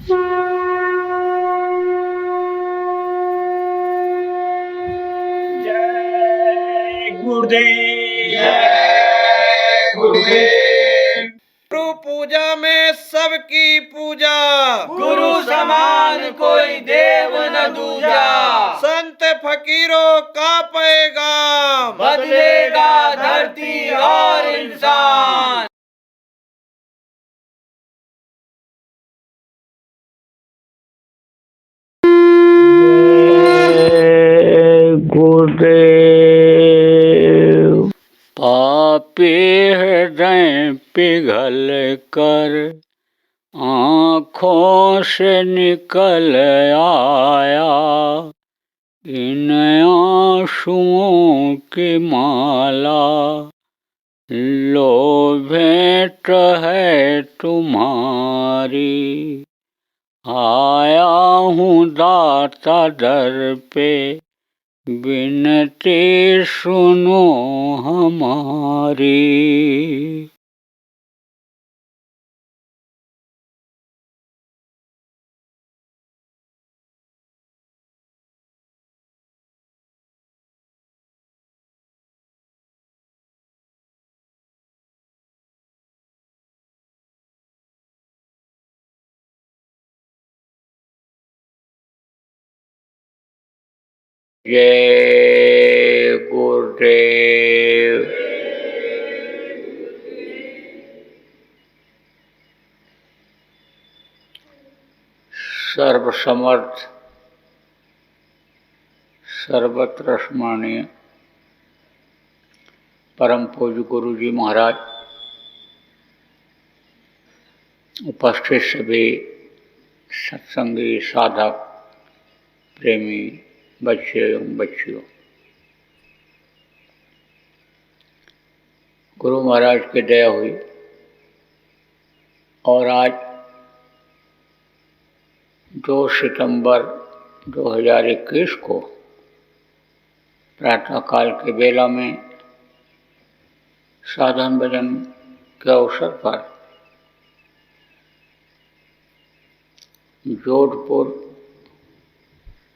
जय गुरुदेव। जय गुरुदेव। गुरु पूजा में सबकी पूजा, गुरु समान कोई देव न दूजा। संत फकीरों का पैगाम बदलेगा धरती और इंसान। गुरुदेव। पापी हृदय पिघल कर आँखों से निकल आया, इन आंसुओं की माला लो भेंट है तुम्हारी। आया हूँ दाता दर पे, विनती सुनो हमारी। जय गुरुदेव। सर्वसमर्थ सर्वत्र स्मरणीय परम पूज्य गुरु जी महाराज, उपस्थित सभी सत्संगी साधक प्रेमी बच्चे एवं बच्चियों, गुरु महाराज की दया हुई और आज 2 सितंबर 2021 को प्रातःकाल के बेला में साधन भजन के अवसर पर जोधपुर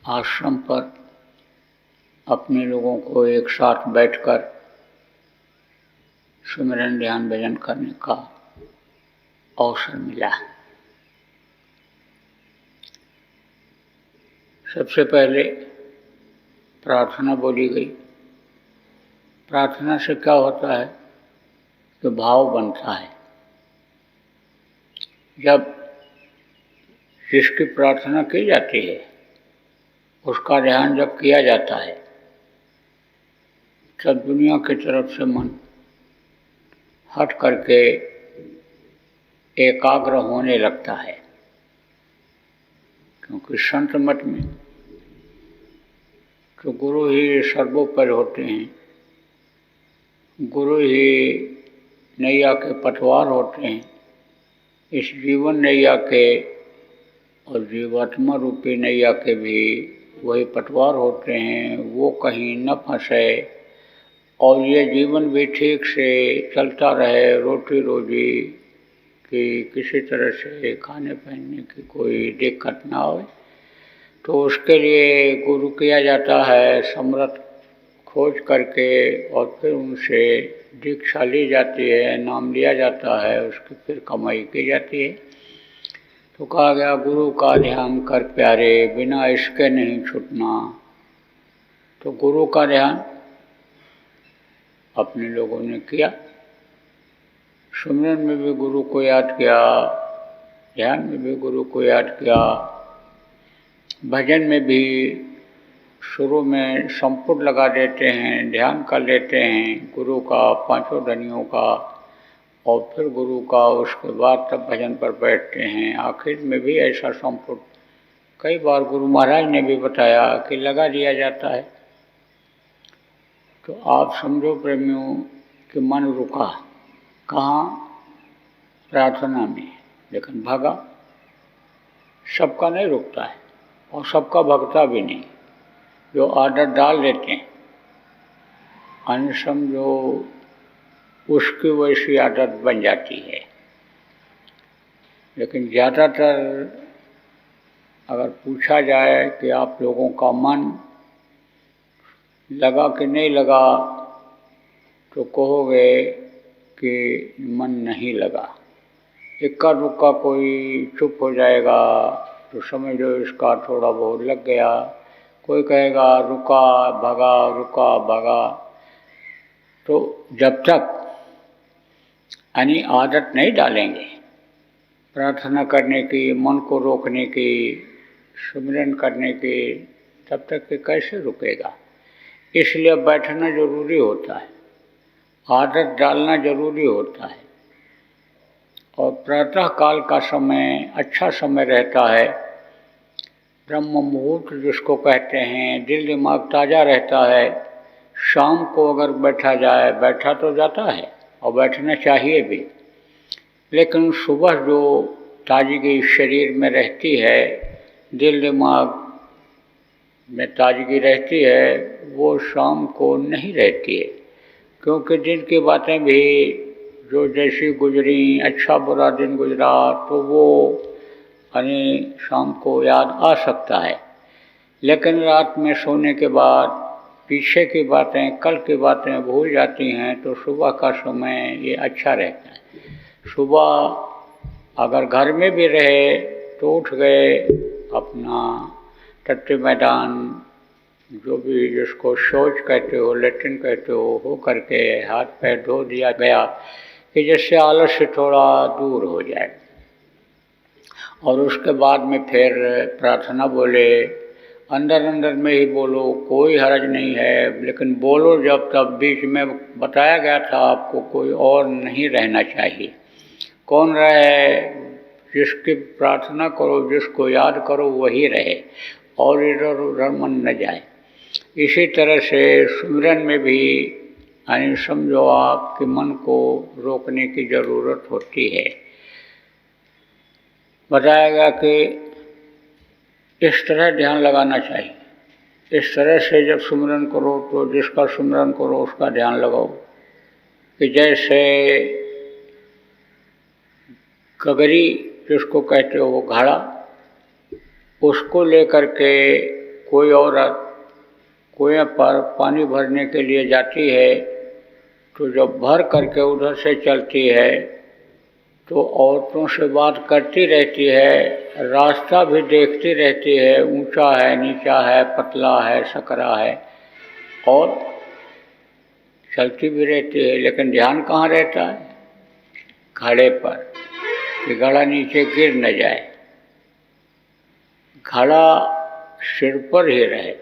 आश्रम पर अपने लोगों को एक साथ बैठकर सुमिरन ध्यान भजन करने का अवसर मिला। सबसे पहले प्रार्थना बोली गई। प्रार्थना से क्या होता है कि भाव बनता है। जब जिसकी प्रार्थना की जाती है उसका ध्यान जब किया जाता है तब दुनिया की तरफ से मन हट करके एकाग्र होने लगता है, क्योंकि संत मत में तो गुरु ही सर्वोपरि होते हैं। गुरु ही नैया के पटवार होते हैं। इस जीवन नैया के और जीवात्मा रूपी नैया के भी वही पटवार होते हैं। वो कहीं न फंसे और ये जीवन भी ठीक से चलता रहे, रोटी रोजी की किसी तरह से खाने पहनने की कोई दिक्कत ना हो, तो उसके लिए गुरु किया जाता है। समर्थ खोज करके और फिर उनसे दीक्षा ली जाती है, नाम लिया जाता है, उसकी फिर कमाई की जाती है। तो कहा गया गुरु का ध्यान कर प्यारे, बिना इसके नहीं छूटना। तो गुरु का ध्यान अपने लोगों ने किया। सुमिरन में भी गुरु को याद किया, ध्यान में भी गुरु को याद किया, भजन में भी शुरू में संपुट लगा देते हैं, ध्यान कर लेते हैं गुरु का, पांचों धनियों का, और फिर गुरु का, उसके बाद तब भजन पर बैठते हैं। आखिर में भी ऐसा संपुट कई बार गुरु महाराज ने भी बताया कि लगा दिया जाता है। तो आप समझो प्रेमियों कि मन रुका कहाँ? प्रार्थना में। लेकिन भगा सबका नहीं रुकता है और सबका भगता भी नहीं। जो आदत डाल देते हैं अनसमझो उसकी वैसी आदत बन जाती है। लेकिन ज़्यादातर अगर पूछा जाए कि आप लोगों का मन लगा कि नहीं लगा, तो कहोगे कि मन नहीं लगा। इक्का दुक्का कोई चुप हो जाएगा तो समझो इसका थोड़ा बहुत लग गया। कोई कहेगा रुका भगा, रुका भगा। तो जब तक यानी आदत नहीं डालेंगे प्रार्थना करने की, मन को रोकने की, सुमिरन करने की, तब तक ये कैसे रुकेगा। इसलिए बैठना जरूरी होता है, आदत डालना जरूरी होता है। और प्रातः काल का समय अच्छा समय रहता है, ब्रह्म मुहूर्त जिसको कहते हैं, दिल दिमाग ताज़ा रहता है। शाम को अगर बैठा जाए, बैठा तो जाता है और बैठना चाहिए भी, लेकिन सुबह जो ताजगी शरीर में रहती है, दिल दिमाग में ताजगी रहती है, वो शाम को नहीं रहती है। क्योंकि दिन की बातें भी जो जैसी गुजरी, अच्छा बुरा दिन गुजरा, तो वो यानी शाम को याद आ सकता है। लेकिन रात में सोने के बाद पीछे की बातें, कल की बातें भूल जाती हैं, तो सुबह का समय ये अच्छा रहता है। सुबह अगर घर में भी रहे तो उठ गए, अपना टट्टी मैदान जो भी जिसको शौच कहते हो, लेट्रिन कहते हो करके हाथ पैर धो दिया गया कि जिससे आलस से थोड़ा दूर हो जाए। और उसके बाद में फिर प्रार्थना बोले, अंदर अंदर में ही बोलो, कोई हर्ज नहीं है, लेकिन बोलो जब तब। बीच में बताया गया था आपको, कोई और नहीं रहना चाहिए। कौन रहे? जिसकी प्रार्थना करो, जिसको याद करो वही रहे, और इधर उधर मन न जाए। इसी तरह से सुमिरन में भी यानी समझो आपके मन को रोकने की ज़रूरत होती है। बताएगा कि इस तरह ध्यान लगाना चाहिए। इस तरह से जब सुमिरन करो तो जिसका सुमिरन करो उसका ध्यान लगाओ। कि जैसे गगरी जिसको कहते हो वो घड़ा, उसको लेकर के कोई औरत कुएं पर पानी भरने के लिए जाती है, तो जब भर करके उधर से चलती है तो औरतों से बात करती रहती है, रास्ता भी देखती रहती है, ऊंचा है, नीचा है, पतला है, सकरा है, और चलती भी रहती है। लेकिन ध्यान कहाँ रहता है? घड़े पर, कि घड़ा नीचे गिर न जाए, घड़ा सिर पर ही रहे।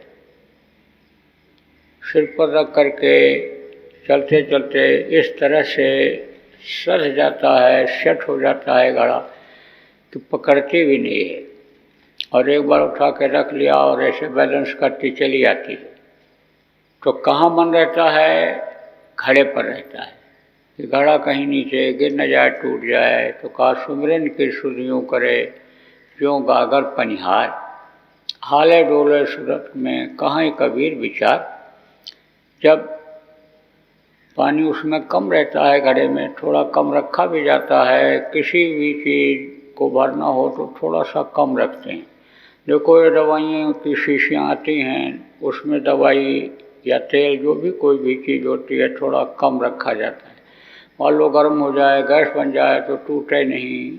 सिर पर रख करके चलते चलते इस तरह से सध जाता है, सेट हो जाता है घड़ा कि पकड़ती भी नहीं है। और एक बार उठा के रख लिया और ऐसे बैलेंस करती चली आती है। तो कहाँ मन रहता है? घड़े पर रहता है कि घड़ा कहीं नीचे गिर न जाए, टूट जाए। तो कहा सुमिरन की सुधियों करे क्यों गागर पनिहार, हाले डोले सूरत में कहाँ कबीर विचार। जब पानी उसमें कम रहता है, घड़े में थोड़ा कम रखा भी जाता है, किसी भी चीज़ को भरना हो तो थोड़ा सा कम रखते हैं। देखो ये दवाइयों की शीशियाँ आती हैं, उसमें दवाई या तेल जो भी कोई भी चीज़ होती है थोड़ा कम रखा जाता है। मान लो गर्म हो जाए, गैस बन जाए तो टूटे नहीं,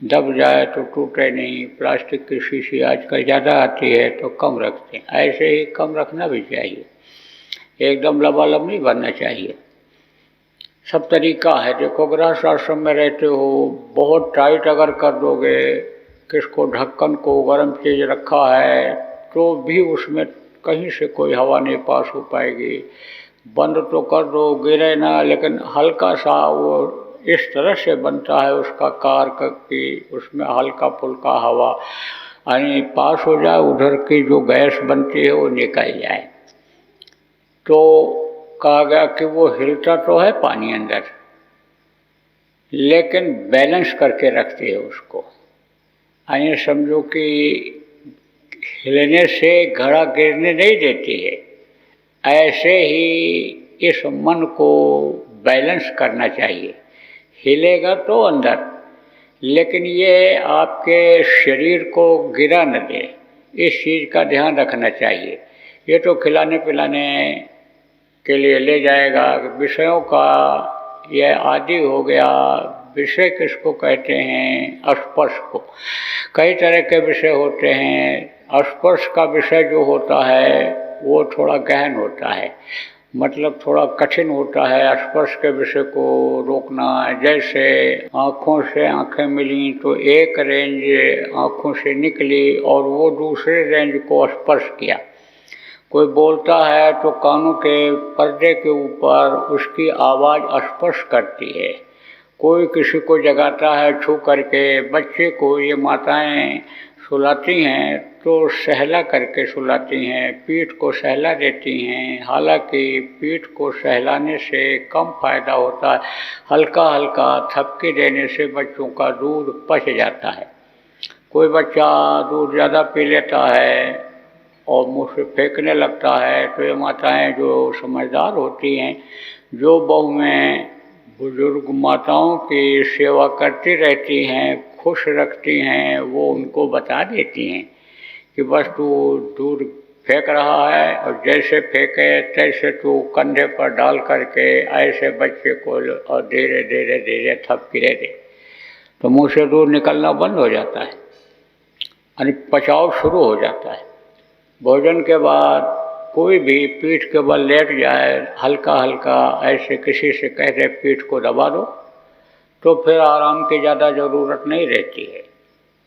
दब जाए तो टूटे नहीं। प्लास्टिक की शीशी आजकल ज़्यादा आती है तो कम रखते हैं। ऐसे ही कम रखना भी चाहिए, एकदम लबालब नहीं बनना चाहिए। सब तरीका है। देखो गृहस्थ आश्रम में रहते हो, बहुत टाइट अगर कर दोगे, किसको ढक्कन को गर्म चीज़ रखा है तो भी उसमें कहीं से कोई हवा नहीं पास हो पाएगी। बंद तो कर दो, गिरे ना, लेकिन हल्का सा वो इस तरह से बनता है उसका कारक कि उसमें हल्का फुल्का हवा यानी पास हो जाए, उधर की जो गैस बनती है वो निकल जाए। तो कहा गया कि वो हिलता तो है पानी अंदर, लेकिन बैलेंस करके रखती है उसको। यानी समझो कि हिलने से घड़ा गिरने नहीं देती है। ऐसे ही इस मन को बैलेंस करना चाहिए। हिलेगा तो अंदर, लेकिन ये आपके शरीर को गिरा न दे, इस चीज़ का ध्यान रखना चाहिए। ये तो खिलाने पिलाने के लिए ले जाएगा, विषयों का ये आदि हो गया। विषय किसको कहते हैं? स्पर्श को। कई तरह के विषय होते हैं। स्पर्श का विषय जो होता है वो थोड़ा गहन होता है, मतलब थोड़ा कठिन होता है स्पर्श के विषय को रोकना। जैसे आँखों से आँखें मिली तो एक रेंज आँखों से निकली और वो दूसरे रेंज को स्पर्श किया। कोई बोलता है तो कानों के पर्दे के ऊपर उसकी आवाज़ स्पर्श करती है। कोई किसी को जगाता है छू करके। बच्चे को ये माताएं सुलाती हैं तो सहला करके सुलाती हैं, पीठ को सहला देती हैं। हालांकि पीठ को सहलाने से कम फायदा होता है, हल्का हल्का थपकी देने से बच्चों का दूध पच जाता है। कोई बच्चा दूध ज़्यादा पी लेता है और मुँह से फेंकने लगता है तो ये माताएं जो समझदार होती हैं, जो बहुएं बुजुर्ग माताओं की सेवा करती रहती हैं, खुश रखती हैं, वो उनको बता देती हैं कि बस तू दूध फेंक रहा है और जैसे फेंके तैसे तू कंधे पर डाल करके ऐसे बच्चे को और धीरे धीरे धीरे थपकी दे दे, तो मुँह से दूध निकलना बंद हो जाता है, यानी पचाव शुरू हो जाता है। भोजन के बाद कोई भी पीठ के बल लेट जाए, हल्का हल्का ऐसे किसी से कह दे पीठ को दबा दो, तो फिर आराम की ज़्यादा ज़रूरत नहीं रहती है।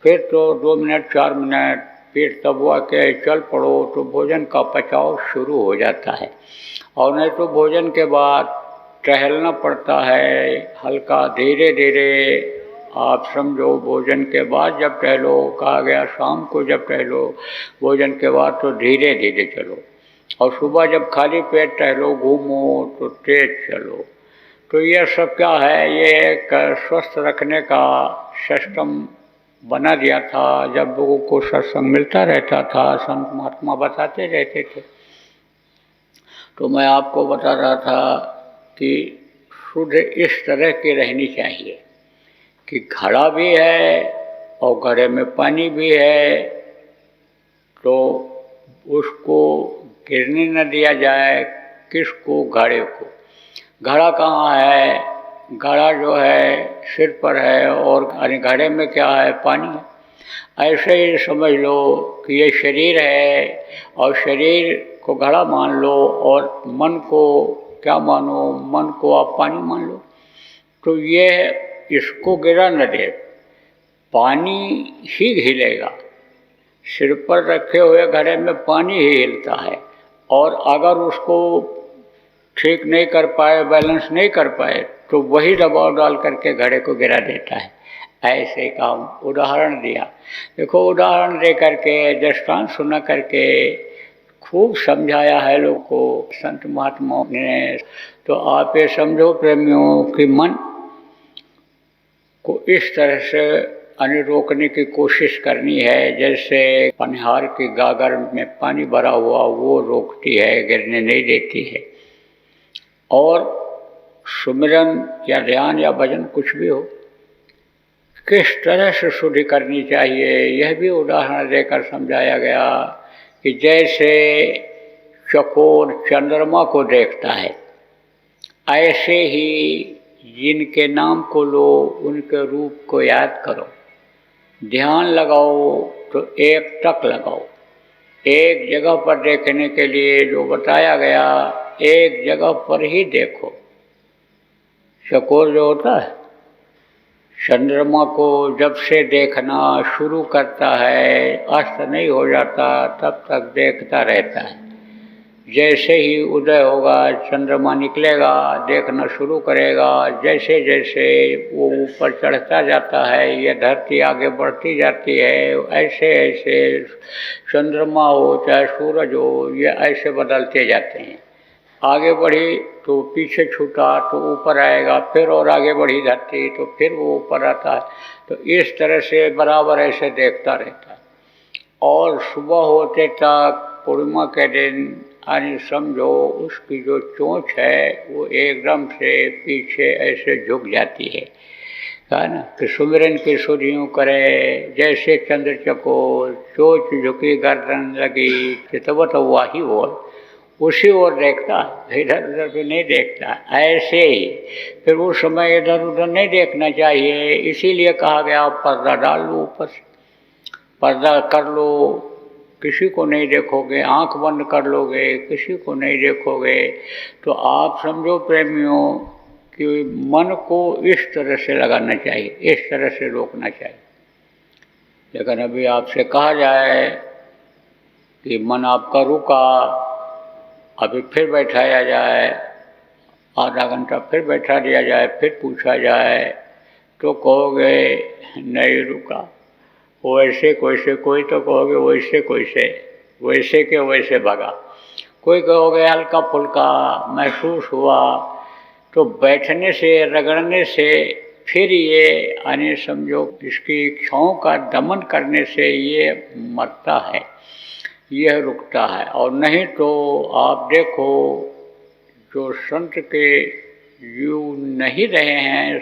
फिर तो 2 मिनट 4 मिनट पीठ दबवा के चल पड़ो तो भोजन का पचाव शुरू हो जाता है। और नहीं तो भोजन के बाद टहलना पड़ता है हल्का धीरे धीरे। आप समझो भोजन के बाद जब टहलो, कहा गया शाम को जब टहलो, भोजन के बाद तो धीरे धीरे चलो। और सुबह जब खाली पेट टहलो घूमो तो तेज चलो। तो ये सब क्या है, ये एक स्वस्थ रखने का सिस्टम बना दिया था। जब लोगों को सत्संग मिलता रहता था, संत महात्मा बताते रहते थे, तो मैं आपको बता रहा था कि शुद्ध इस तरह की रहनी चाहिए कि घड़ा भी है और घड़े में पानी भी है, तो उसको गिरने न दिया जाए। किसको? घड़े को। घड़ा कहाँ है? घड़ा जो है सिर पर है और घड़े में क्या है? पानी है। ऐसे ही समझ लो कि ये शरीर है और शरीर को घड़ा मान लो और मन को क्या मानो? मन को आप पानी मान लो। तो ये इसको गिरा न दे, पानी ही हिलेगा। सिर पर रखे हुए घड़े में पानी ही हिलता है, और अगर उसको ठीक नहीं कर पाए, बैलेंस नहीं कर पाए, तो वही दबाव डाल करके घड़े को गिरा देता है। ऐसे काम उदाहरण दिया। देखो उदाहरण दे करके, दृष्टांत सुना करके खूब समझाया है लोग को संत महात्माओं ने। तो आप ये समझो प्रेमियों कि मन को इस तरह से रोकने की कोशिश करनी है जैसे पनिहार की गागर में पानी भरा हुआ वो रोकती है, गिरने नहीं देती है। और सुमिरन या ध्यान या भजन कुछ भी हो, किस तरह से शुद्धि करनी चाहिए यह भी उदाहरण देकर समझाया गया कि जैसे चकोर चंद्रमा को देखता है, ऐसे ही जिनके नाम को लो उनके रूप को याद करो। ध्यान लगाओ तो एक टक लगाओ। एक जगह पर देखने के लिए जो बताया गया, एक जगह पर ही देखो। चकोर जो होता है, चंद्रमा को जब से देखना शुरू करता है, अस्त नहीं हो जाता तब तक देखता रहता है। जैसे ही उदय होगा, चंद्रमा निकलेगा, देखना शुरू करेगा। जैसे जैसे वो ऊपर चढ़ता जाता है, ये धरती आगे बढ़ती जाती है, ऐसे ऐसे चंद्रमा हो चाहे सूरज हो, ये ऐसे बदलते जाते हैं। आगे बढ़ी तो पीछे छूटा तो ऊपर आएगा, फिर और आगे बढ़ी धरती तो फिर वो ऊपर आता है। तो इस तरह से बराबर ऐसे देखता रहता है। और सुबह होते तक पूर्णिमा के दिन यानी समझो उसकी जो चोंच है वो एकदम से पीछे ऐसे झुक जाती है, है ना कि सुमिरन की सुधियों करे जैसे चंद्र चकोर, चोच झुकी गर्दन लगी चितवत वाही ओर, उसी ओर देखता है, इधर उधर भी नहीं देखता। ऐसे ही फिर उस समय इधर उधर नहीं देखना चाहिए, इसीलिए कहा गया पर्दा डाल लो, ऊपर से पर्दा कर लो, किसी को नहीं देखोगे, आंख बंद कर लोगे, किसी को नहीं देखोगे। तो आप समझो प्रेमियों कि मन को इस तरह से लगाना चाहिए, इस तरह से रोकना चाहिए। लेकिन अभी आपसे कहा जाए कि मन आपका रुका, अभी फिर बैठाया जाए, आधा घंटा फिर बैठा दिया जाए, फिर पूछा जाए, तो कहोगे नहीं रुका। वैसे कैसे, कोई तो कहोगे वैसे कैसे, वैसे के वैसे भगा, कोई कहोगे हल्का फुल्का महसूस हुआ। तो बैठने से, रगड़ने से, फिर ये यानी समझो इसकी इच्छाओं का दमन करने से ये मरता है, यह रुकता है। और नहीं तो आप देखो जो संत के जीव नहीं रहे हैं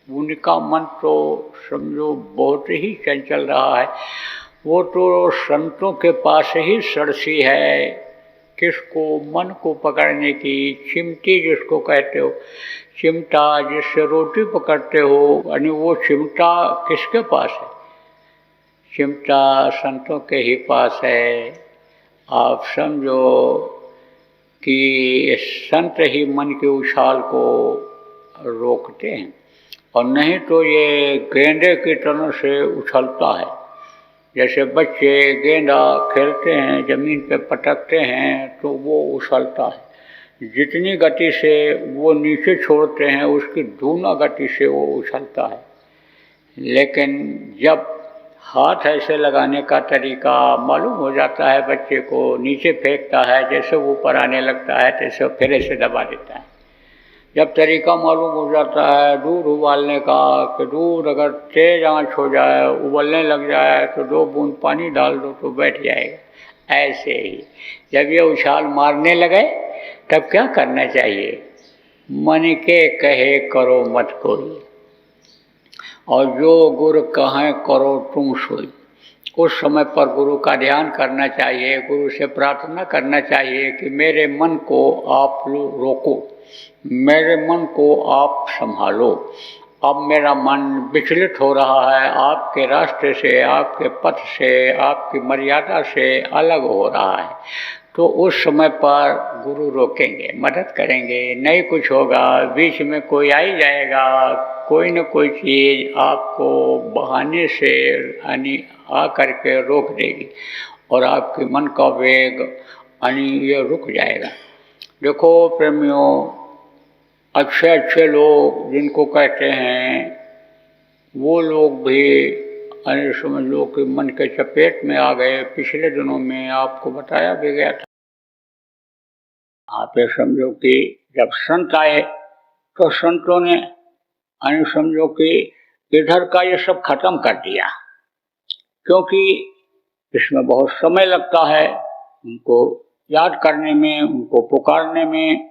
उनका मन तो समझो बहुत ही चंचल रहा है। वो तो संतों के पास ही सरसी है, किसको, मन को पकड़ने की, चिमटी जिसको कहते हो, चिमटा जिससे रोटी पकड़ते हो, यानी वो चिमटा किसके पास है? चिमटा संतों के ही पास है। आप समझो कि संत ही मन के उछाल को रोकते हैं, और नहीं तो ये गेंदे की तरह से उछलता है। जैसे बच्चे गेंदा खेलते हैं, ज़मीन पे पटकते हैं तो वो उछलता है, जितनी गति से वो नीचे छोड़ते हैं उसकी दूना गति से वो उछलता है। लेकिन जब हाथ ऐसे लगाने का तरीका मालूम हो जाता है बच्चे को, नीचे फेंकता है, जैसे ऊपर आने लगता है तैसे फिर ऐसे दबा देता है। जब तरीका मालूम हो जाता है दूध उबालने का कि दूध अगर तेज आंच हो जाए, उबलने लग जाए तो 2 बूंद पानी डाल दो तो बैठ जाएगा। ऐसे ही जब ये उछाल मारने लगे तब क्या करना चाहिए? मन के कहे करो मत कोई, और जो गुरु कहें करो तुम सोई। उस समय पर गुरु का ध्यान करना चाहिए, गुरु से प्रार्थना करना चाहिए कि मेरे मन को आप रोको, मेरे मन को आप संभालो। अब मेरा मन विचलित हो रहा है, आपके रास्ते से, आपके पथ से, आपकी मर्यादा से अलग हो रहा है। तो उस समय पर गुरु रोकेंगे, मदद करेंगे। नहीं कुछ होगा, बीच में कोई आ ही जाएगा, कोई न कोई चीज़ आपको बहाने से यानी आ करके रोक देगी और आपके मन का वेग यानी ये रुक जाएगा। देखो प्रेमियों, अच्छे अच्छे लोग जिनको कहते हैं वो लोग भी यानी समझ लो कि मन के चपेट में आ गए। पिछले दिनों में आपको बताया भी गया था। आप ये समझो कि जब संत आए तो संतों ने यानी समझो कि इधर का ये सब खत्म कर दिया, क्योंकि इसमें बहुत समय लगता है उनको याद करने में, उनको पुकारने में,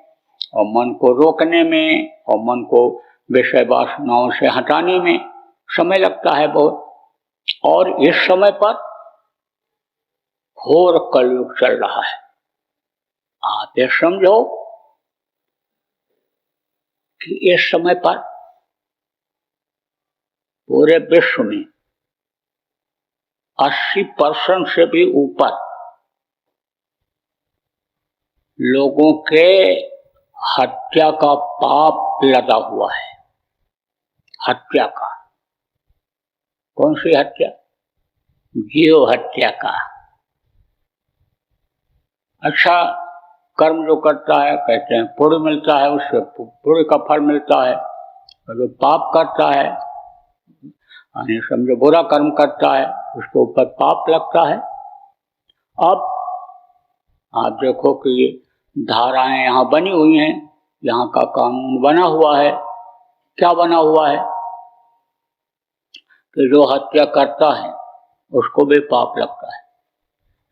और मन को रोकने में, और मन को विषय वासनाओं से हटाने में समय लगता है बहुत। और इस समय पर घोर कलयुग चल रहा है। आप ये समझो कि इस समय पर पूरे विश्व में 80% से भी ऊपर लोगों के हत्या का पाप लगा हुआ है। हत्या का, कौन सी हत्या? जीव हत्या का। अच्छा कर्म जो करता है कहते हैं पुण्य मिलता है, उससे पुण्य का फल मिलता है। और जो पाप करता है यानी समझो बुरा कर्म करता है उसके ऊपर पाप लगता है। अब आप देखो कि धाराएं यहाँ बनी हुई हैं, यहाँ का कानून बना हुआ है। क्या बना हुआ है कि जो हत्या करता है उसको भी पाप लगता है,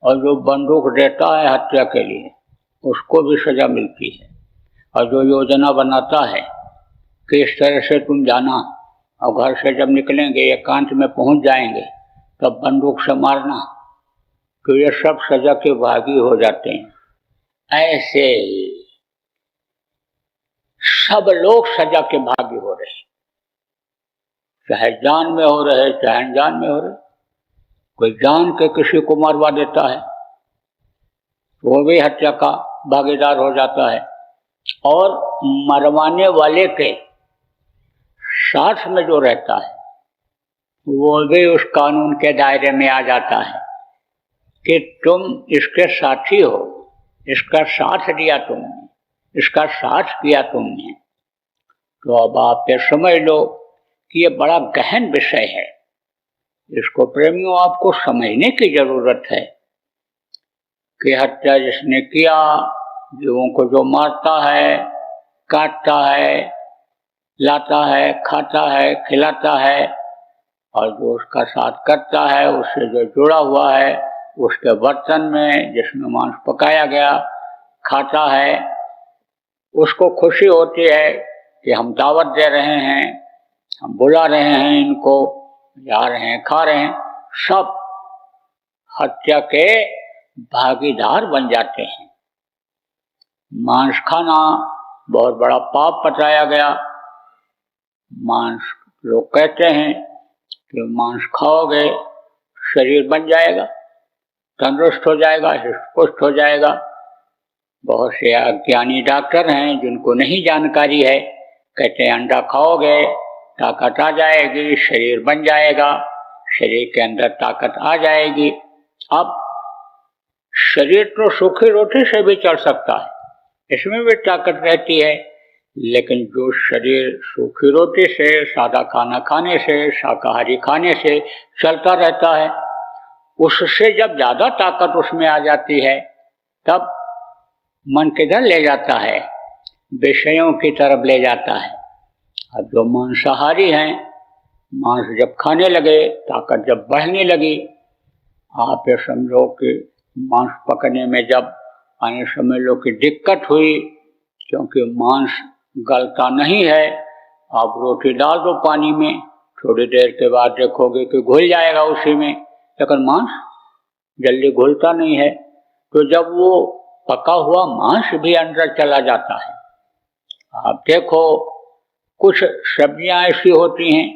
और जो बंदूक देता है हत्या के लिए उसको भी सजा मिलती है, और जो योजना बनाता है कि इस तरह से तुम जाना और घर से जब निकलेंगे एकांत में पहुंच जाएंगे तब बंदूक से मारना, तो ये सब सजा के भागी हो जाते हैं। ऐसे सब लोग सजा के भागी हो रहे हैं, चाहे जान में हो रहे चाहे अनजान में हो रहे। कोई जान के किसी को मरवा देता है वो भी हत्या का भागीदार हो जाता है, और मरवाने वाले के साथ में जो रहता है वो भी उस कानून के दायरे में आ जाता है कि तुम इसके साथी हो, इसका साथ दिया तुमने, इसका साथ किया तुमने। तो अब आप ये समझ लो कि ये बड़ा गहन विषय है, इसको प्रेमियों आपको समझने की जरूरत है कि हत्या जिसने किया, जीवों को जो मारता है, काटता है, लाता है, खाता है, खिलाता है, और जो उसका साथ करता है, उससे जो जुड़ा हुआ है, उसके बर्तन में जिसमें मांस पकाया गया खाता है, उसको खुशी होती है कि हम दावत दे रहे हैं, हम बुला रहे हैं, इनको जा रहे हैं, खा रहे हैं, सब हत्या के भागीदार बन जाते हैं। मांस खाना बहुत बड़ा पाप बताया गया। मांस लोग कहते हैं कि मांस खाओगे शरीर बन जाएगा, तंदुरुस्त हो जाएगा, हृष्ट हो जाएगा। बहुत से अज्ञानी डॉक्टर हैं जिनको नहीं जानकारी है, कहते हैं अंडा खाओगे ताकत आ जाएगी, शरीर बन जाएगा, शरीर के अंदर ताकत आ जाएगी। अब शरीर तो सूखी रोटी से भी चल सकता है, इसमें भी ताकत रहती है, लेकिन जो शरीर सूखी रोटी से, सादा खाना खाने से, शाकाहारी खाने से चलता रहता है, उससे जब ज्यादा ताकत उसमें आ जाती है तब मन किधर ले जाता है? विषयों की तरफ ले जाता है। अब जो मांसाहारी हैं, मांस जब खाने लगे, ताकत जब बढ़ने लगी, आप ये समझो कि मांस पकने में जब आने समय लोग की दिक्कत हुई, क्योंकि मांस गलता नहीं है। आप रोटी डाल दो पानी में, थोड़ी देर के बाद देखोगे कि घुल जाएगा उसी में, लेकिन मांस जल्दी घुलता नहीं है। तो जब वो पका हुआ मांस भी अंदर चला जाता है, आप देखो कुछ सब्जियां ऐसी होती हैं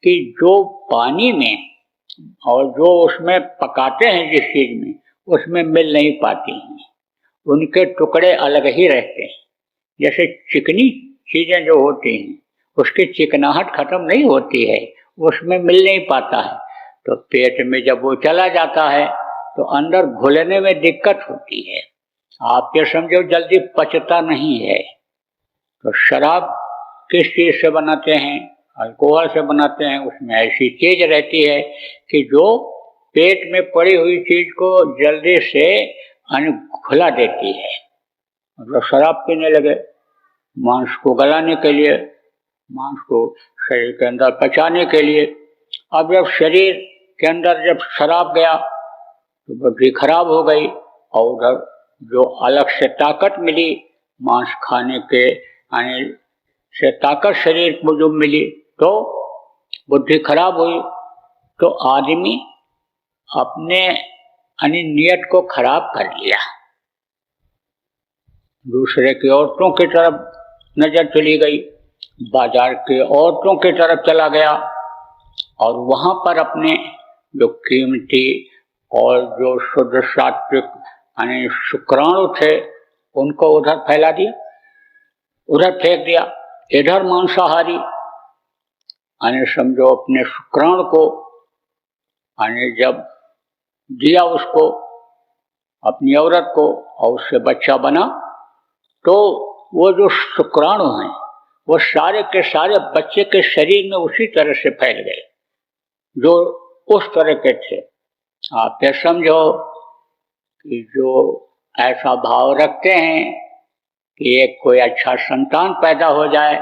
कि जो पानी में और जो उसमें पकाते हैं जिस चीज में, उसमें मिल नहीं पाती हैं, उनके टुकड़े अलग ही रहते हैं। जैसे चिकनी चीजें जो होती हैं उसकी चिकनाहट खत्म नहीं होती है, उसमें मिल नहीं पाता है। तो पेट में जब वो चला जाता है तो अंदर घुलने में दिक्कत होती है, आप ये समझो जल्दी पचता नहीं है। तो शराब किस चीज से बनाते हैं? अल्कोहल से बनाते हैं। उसमें ऐसी चीज रहती है कि जो पेट में पड़ी हुई चीज को जल्दी से घुला देती है। मतलब शराब पीने लगे मांस को गलाने के लिए, मांस को शरीर के अंदर पचाने के लिए। अब जब शरीर के अंदर जब शराब गया तो बुद्धि खराब हो गई, और उधर जो अलग से ताकत मिली मांस खाने के आने से, ताकत शरीर को जो मिली, तो बुद्धि खराब हुई। तो आदमी अपने नियत को खराब कर लिया, दूसरे की औरतों की तरफ नजर चली गई, बाजार के औरतों की तरफ चला गया, और वहां पर अपने जो कीमती और जो शुद्ध सात्विक शुक्राणु थे उनको उधर फैला दिया, उधर फेंक दिया। इधर मांसाहारी समझो अपने शुक्राणु को जब दिया उसको, अपनी औरत को, और उससे बच्चा बना, तो वो जो शुक्राणु हैं वो सारे के सारे बच्चे के शरीर में उसी तरह से फैल गए जो उस तरह के थे। आप ये समझो कि जो ऐसा भाव रखते हैं कि एक कोई अच्छा संतान पैदा हो जाए,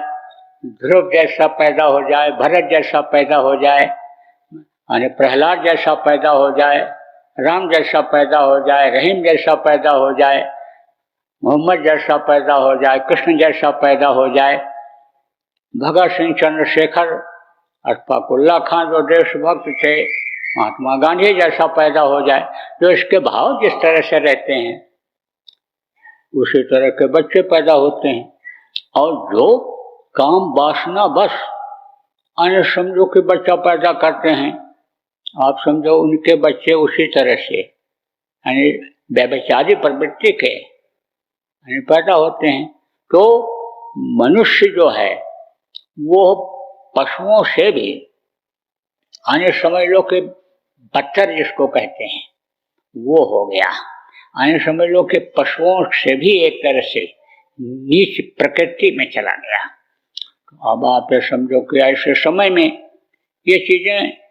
ध्रुव जैसा पैदा हो जाए, भरत जैसा पैदा हो जाए, प्रहलाद जैसा पैदा हो जाए, राम जैसा पैदा हो जाए, रहीम जैसा पैदा हो जाए, मोहम्मद जैसा पैदा हो जाए, कृष्ण जैसा पैदा हो जाए, भगत सिंह, चंद्रशेखर अशफाकुल्ला खान जो देशभक्त थे, महात्मा गांधी जैसा पैदा हो जाए, जो इसके भाव जिस तरह से रहते हैं उसी तरह के बच्चे पैदा होते हैं। और जो काम वासना बस अन्य समझो कि बच्चा पैदा करते हैं, आप समझो उनके बच्चे उसी तरह से यानी व्यभिचारी प्रवृत्ति के यानी पैदा होते हैं। तो मनुष्य जो है वो पशुओं से भी अन्य समझ लो कि बदतर जिसको कहते हैं वो हो गया, अन्य समझ लो कि पशुओं से भी एक तरह से नीच प्रकृति में चला गया। अब आप ये समझो कि ऐसे समय में ये चीजें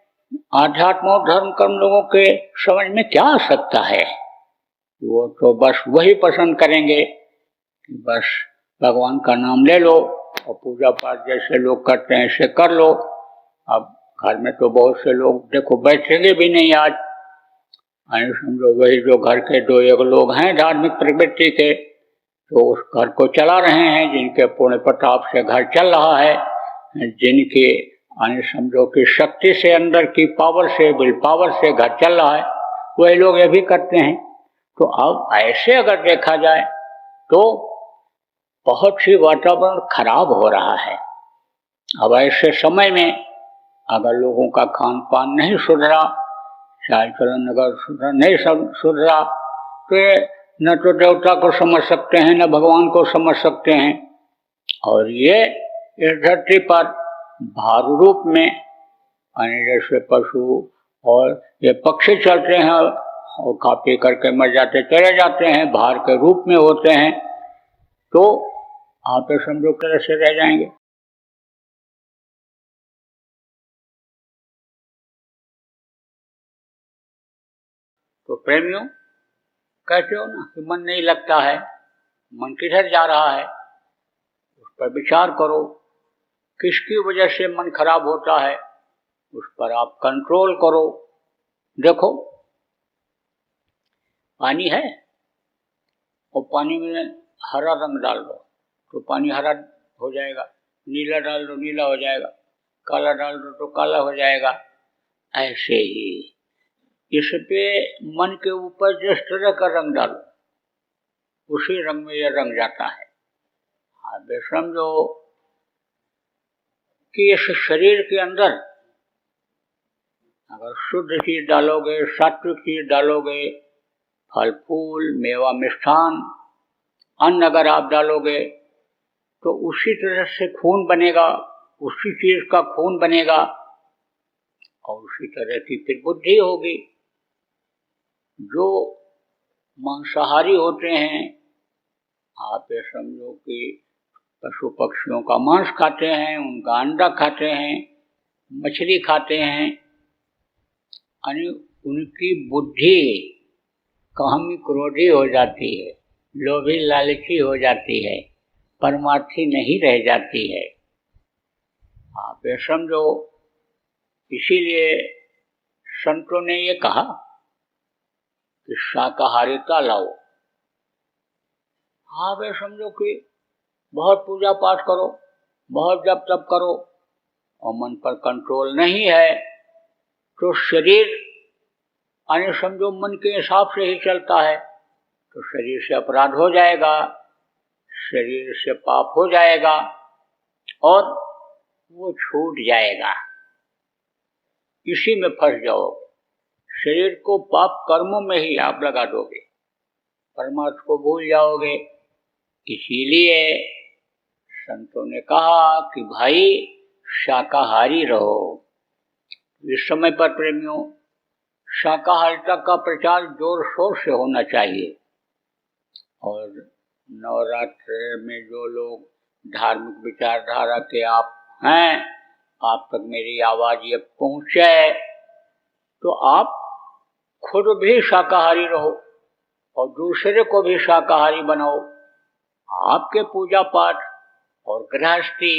आध्यात्म और धर्म कर्म लोगों के समझ में क्या आ सकता है? वो तो बस वही पसंद करेंगे कि बस भगवान का नाम ले लो और पूजा पाठ जैसे लोग करते हैं ऐसे कर लो। अब घर में तो बहुत से लोग देखो बैठेंगे भी नहीं आज, समझो वही जो घर के दो एक लोग हैं धार्मिक प्रवृत्ति के, तो उस घर को चला रहे हैं, जिनके पुण्य प्रताप से घर चल रहा है, जिनके समझो कि शक्ति से अंदर की पावर से विल पावर से घर चल रहा है, वही लोग ये भी करते हैं। तो अब ऐसे अगर देखा जाए तो बहुत ही वातावरण खराब हो रहा है। अब ऐसे समय में अगर लोगों का खान पान नहीं सुधरा, चाल चलन अगर नहीं सुधरा, तो न तो देवता को समझ सकते हैं न भगवान को समझ सकते हैं। और ये इस धरती पर भार रूप में जैसे पशु और ये पक्षी चलते हैं और खा पी करके मर जाते चले जाते हैं, भार के रूप में होते हैं, तो आप समझो कैसे रह जाएंगे। तो प्रेमियों कहते हो ना कि मन नहीं लगता है, मन किधर जा रहा है, उस पर विचार करो। किसकी वजह से मन खराब होता है उस पर आप कंट्रोल करो। देखो पानी है और पानी में हरा रंग डाल दो तो पानी हरा हो जाएगा, नीला डाल दो नीला हो जाएगा, काला डाल दो तो काला हो जाएगा। ऐसे ही इस पे मन के ऊपर जिस तरह का रंग डालो उसी रंग में यह रंग जाता है। आप समझो कि इस शरीर के अंदर अगर शुद्ध चीज डालोगे, सात्विक चीज डालोगे, फल फूल मेवा मिष्ठान अन्न अगर आप डालोगे तो उसी तरह से खून बनेगा, उसी चीज का खून बनेगा और उसी तरह की फिर बुद्धि होगी। जो मांसाहारी होते हैं, आप ये समझो कि पशु पक्षियों का मांस खाते हैं, उनका अंडा खाते हैं, मछली खाते हैं, यानी उनकी बुद्धि कामी क्रोधी हो जाती है, लोभी लालची हो जाती है, परमार्थी नहीं रह जाती है। आप ये समझो, इसीलिए संतों ने ये कहा कि शाकाहारिता लाओ। आप ये समझो कि बहुत पूजा पाठ करो, बहुत जप तप करो और मन पर कंट्रोल नहीं है तो शरीर समझो मन के हिसाब से ही चलता है तो शरीर से अपराध हो जाएगा, शरीर से पाप हो जाएगा और वो छूट जाएगा। इसी में फंस जाओ, शरीर को पाप कर्मों में ही आप लगा दोगे, परमात्मा को भूल जाओगे। इसीलिए संतों ने कहा कि भाई शाकाहारी रहो। इस समय पर प्रेमियों शाकाहारिता का प्रचार जोर शोर से होना चाहिए। और नवरात्र में जो लोग धार्मिक विचारधारा के आप हैं, आप तक मेरी आवाज ये पहुंचे तो आप खुद भी शाकाहारी रहो और दूसरे को भी शाकाहारी बनाओ। आपके पूजा पाठ और गृहस्थी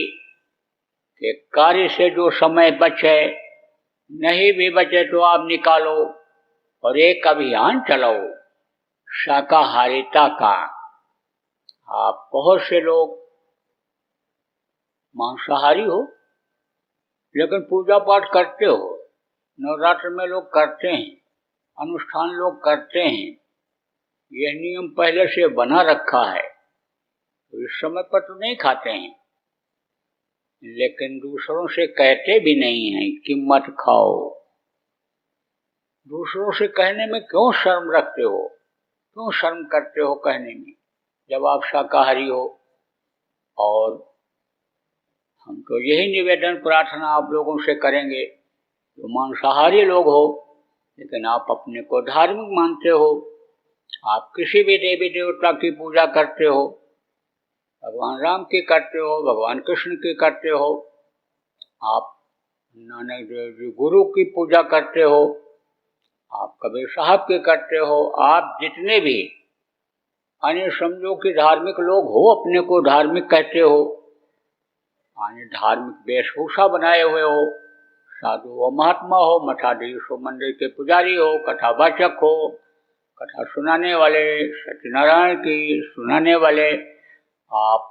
के कार्य से जो समय बचे, नहीं भी बचे तो आप निकालो और एक अभियान चलाओ शाकाहारिता का। आप बहुत से लोग मांसाहारी हो लेकिन पूजा पाठ करते हो, नवरात्र में लोग करते हैं, अनुष्ठान लोग करते हैं, यह नियम पहले से बना रखा है, तो इस समय पर तो नहीं खाते हैं, लेकिन दूसरों से कहते भी नहीं हैं कि मत खाओ। दूसरों से कहने में क्यों शर्म रखते हो, क्यों शर्म करते हो कहने में, जब आप शाकाहारी हो। और हम तो यही निवेदन प्रार्थना आप लोगों से करेंगे, जो मांसाहारी लोग हो लेकिन आप अपने को धार्मिक मानते हो, आप किसी भी देवी देवता की पूजा करते हो, भगवान राम की करते हो, भगवान कृष्ण की करते हो, आप नानक देव जी गुरु की पूजा करते हो, आप कबीर साहब की करते हो, आप जितने भी अन्य समझो कि धार्मिक लोग हो, अपने को धार्मिक कहते हो, अन्य धार्मिक वेशभूषा बनाए हुए हो, साधु हो, महात्मा हो, मठाधीश हो, मंदिर के पुजारी हो, कथावाचक हो, कथा सुनाने वाले, सत्यनारायण की सुनाने वाले, आप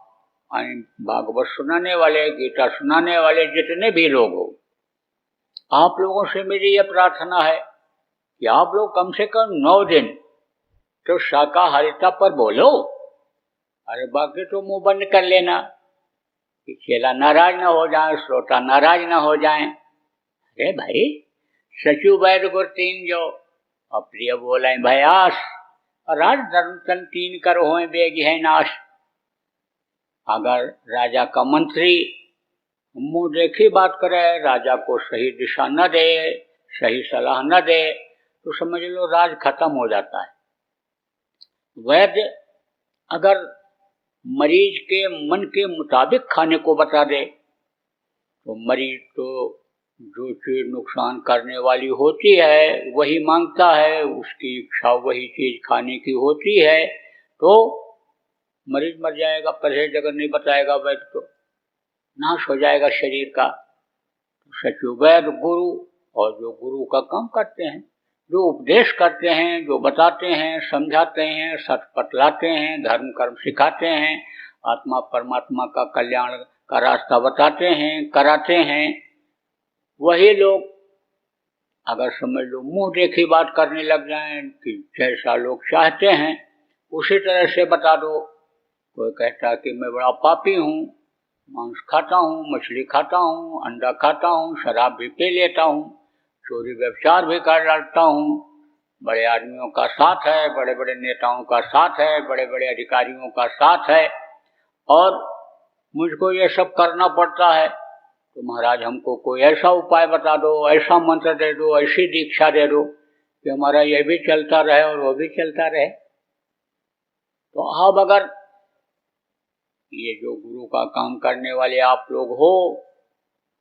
भागवत सुनाने वाले, गीता सुनाने वाले, जितने भी लोग हो, आप लोगों से मेरी यह प्रार्थना है कि आप लोग कम से कम 9 दिन तो शाकाहारिता पर बोलो। अरे बाकी तो मुंह बंद कर लेना कि चेला नाराज ना हो जाए, श्रोता नाराज ना हो जाए। अरे भाई, सचु वैद गुर 3 जो अप्रिय बोले भयास, राज धर्म तन 3 कर होए बेग है नाश। अगर राजा का मंत्री मुंह देखी बात करे, राजा को सही दिशा न दे, सही सलाह न दे, तो समझ लो राज खत्म हो जाता है। वैद्य अगर मरीज के मन के मुताबिक खाने को बता दे, तो मरीज तो जो चीज नुकसान करने वाली होती है वही मांगता है, उसकी इच्छा वही चीज खाने की होती है, तो मरीज मर जाएगा। परहेज अगर नहीं बताएगा वैद्य तो नाश हो जाएगा शरीर का। सचु वैद्य गुरु, और जो गुरु का काम करते हैं, जो उपदेश करते हैं, जो बताते हैं, समझाते हैं, सच पतलाते हैं, धर्म कर्म सिखाते हैं, आत्मा परमात्मा का कल्याण का रास्ता बताते हैं, कराते हैं, वही लोग अगर समझ लो मुंह देखी बात करने लग जाएं कि जैसा लोग चाहते हैं उसी तरह से बता दो। कोई कहता कि मैं बड़ा पापी हूँ, मांस खाता हूँ, मछली खाता हूँ, अंडा खाता हूँ, शराब भी पी लेता हूँ, चोरी व्यभिचार भी कर डालता हूँ, बड़े आदमियों का साथ है, बड़े बड़े नेताओं का साथ है, बड़े बड़े अधिकारियों का साथ है, और मुझको ये सब करना पड़ता है, तो महाराज हमको कोई ऐसा उपाय बता दो, ऐसा मंत्र दे दो, ऐसी दीक्षा दे दो कि हमारा ये भी चलता रहे और वो भी चलता रहे। तो अब अगर ये जो गुरु का काम करने वाले आप लोग हो,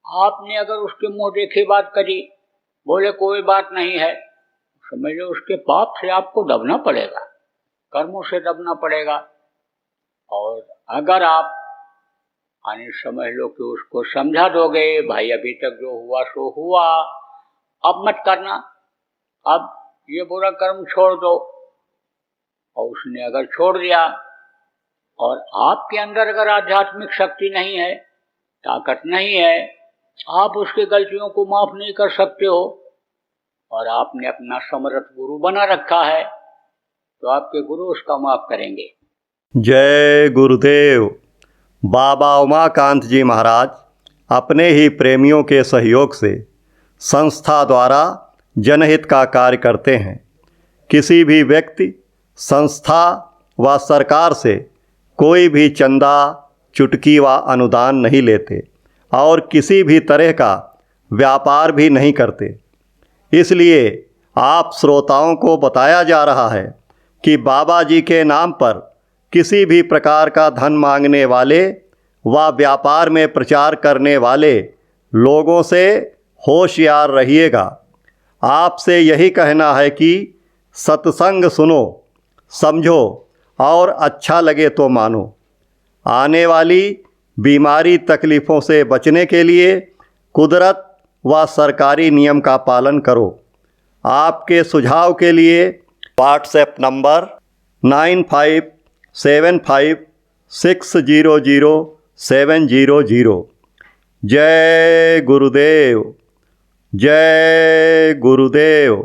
आपने अगर उसके मुंह देखी बात करी, बोले कोई बात नहीं है, समझ लो उसके पाप से आपको दबना पड़ेगा, कर्मों से दबना पड़ेगा। और अगर आप समझ लो कि उसको समझा दोगे, भाई अभी तक जो हुआ सो हुआ, अब मत करना, अब ये बुरा कर्म छोड़ दो, और उसने अगर छोड़ दिया, और आपके अंदर अगर आध्यात्मिक शक्ति नहीं है, ताकत नहीं है, आप उसकी गलतियों को माफ नहीं कर सकते हो, और आपने अपना समर्थ गुरु बना रखा है, तो आपके गुरु उसका माफ करेंगे। जय गुरुदेव। बाबा उमाकांत जी महाराज अपने ही प्रेमियों के सहयोग से संस्था द्वारा जनहित का कार्य करते हैं। किसी भी व्यक्ति, संस्था व सरकार से कोई भी चंदा, चुटकी व अनुदान नहीं लेते और किसी भी तरह का व्यापार भी नहीं करते। इसलिए आप श्रोताओं को बताया जा रहा है कि बाबा जी के नाम पर किसी भी प्रकार का धन मांगने वाले व व्यापार में प्रचार करने वाले लोगों से होशियार रहिएगा। आपसे यही कहना है कि सत्संग सुनो, समझो और अच्छा लगे तो मानो। आने वाली बीमारी तकलीफ़ों से बचने के लिए कुदरत व सरकारी नियम का पालन करो। आपके सुझाव के लिए व्हाट्सएप नंबर 9575600700 जय गुरुदेव, जय गुरुदेव।